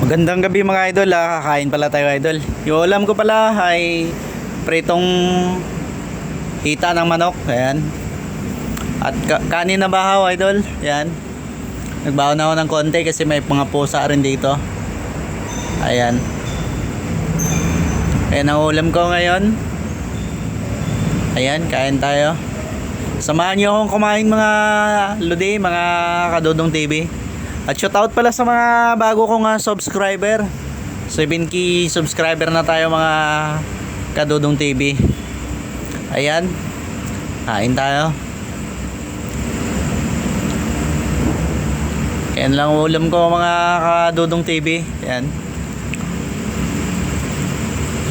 Magandang gabi mga idol, kakain pala tayo idol. Yung ulam ko pala ay pritong hita ng manok, ayan. At kanin na bahaw idol, ayan. Nagbaon ako ng konti kasi may mga pusa rin dito. Ayan. Ayan ang ulam ko ngayon. Ayan, kain tayo. Samahan nyo akong kumain mga lodi, mga Kadudong TV. At shoutout pala sa mga bago kong subscriber. 7K subscriber na tayo mga Kadudong TV. Ayan. Kain tayo. Yan lang ulam ko mga Kadudong TV. Ayan.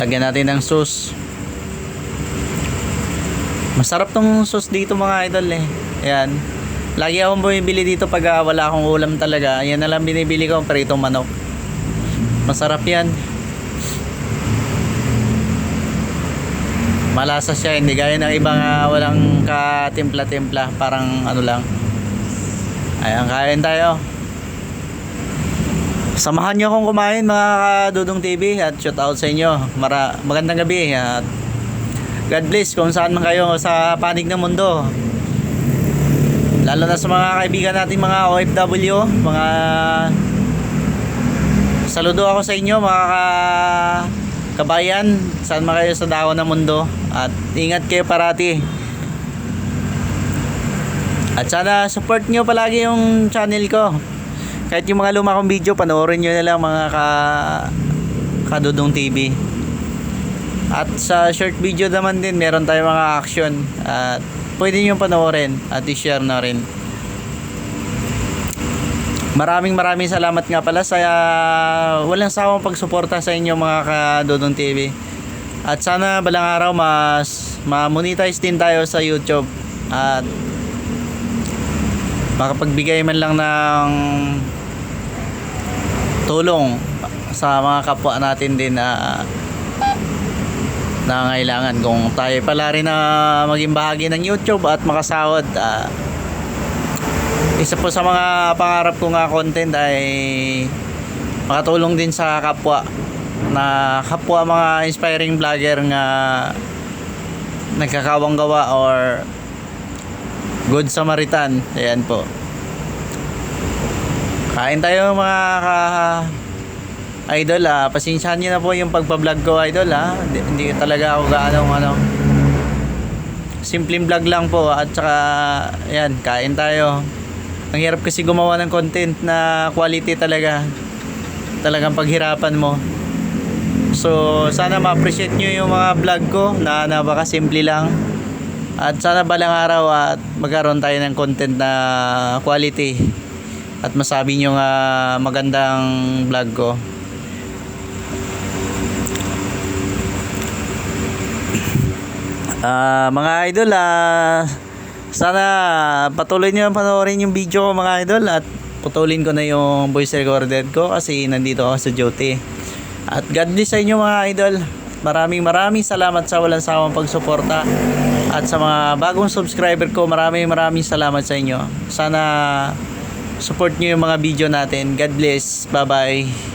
Lagyan natin ng sauce. Masarap tong sauce dito mga idol eh. Ayan. Lagi akong bumibili dito pag wala akong ulam talaga. Yan na lang binibili ko, pritong manok. Masarap yan. Malasa siya, hindi gaya ng ibang walang katimpla-timpla. Parang ano lang. Ayan, kain tayo. Samahan nyo akong kumain mga Kadudong TV. At shout out sa inyo. Magandang gabi. At God bless kung saan man kayo sa panig ng mundo. Lalo na sa mga kaibigan natin mga OFW, mga saludo ako sa inyo mga kabayan, saan man kayo sa dahon ng mundo, at ingat kayo parati. At sana support nyo palagi yung channel ko. Kahit yung mga luma kong video, panoorin nyo na lang mga Kadudong TV. At sa short video naman din, meron tayong mga action at pwede nyo panoorin at i-share na rin. Maraming salamat nga pala sa walang sawang pagsuporta sa inyo mga Kadudong TV. At sana balang araw mas ma-monetize din tayo sa YouTube at makapagbigay man lang ng tulong sa mga kapwa natin din na nangailangan. Kung tayo pala rin na maging bahagi ng YouTube at makasahod, isa po sa mga pangarap ko nga content ay makatulong din sa kapwa mga inspiring vlogger nga nagkakawang gawa or good Samaritan. Ayan po, kain tayo mga idol. Pasensyahan nyo na po yung pagpa-vlog ko idol. Hindi talaga ako gaano simpleng vlog lang po. At saka ayan, kain tayo. Ang hirap kasi gumawa ng content na quality talagang paghirapan mo. So sana ma-appreciate nyo yung mga vlog ko na napaka-simple lang. At sana balang araw at magkaroon tayo ng content na quality at masabi nyo nga magandang vlog ko. Mga idol, sana patuloy nyo panoorin yung video ko mga idol, at putulin ko na yung voice recorded ko kasi nandito ako sa duty. At God bless sa inyo mga idol. Maraming salamat sa walang sawang pagsuporta. At sa mga bagong subscriber ko, maraming salamat sa inyo. Sana support nyo yung mga video natin. God bless. Bye bye.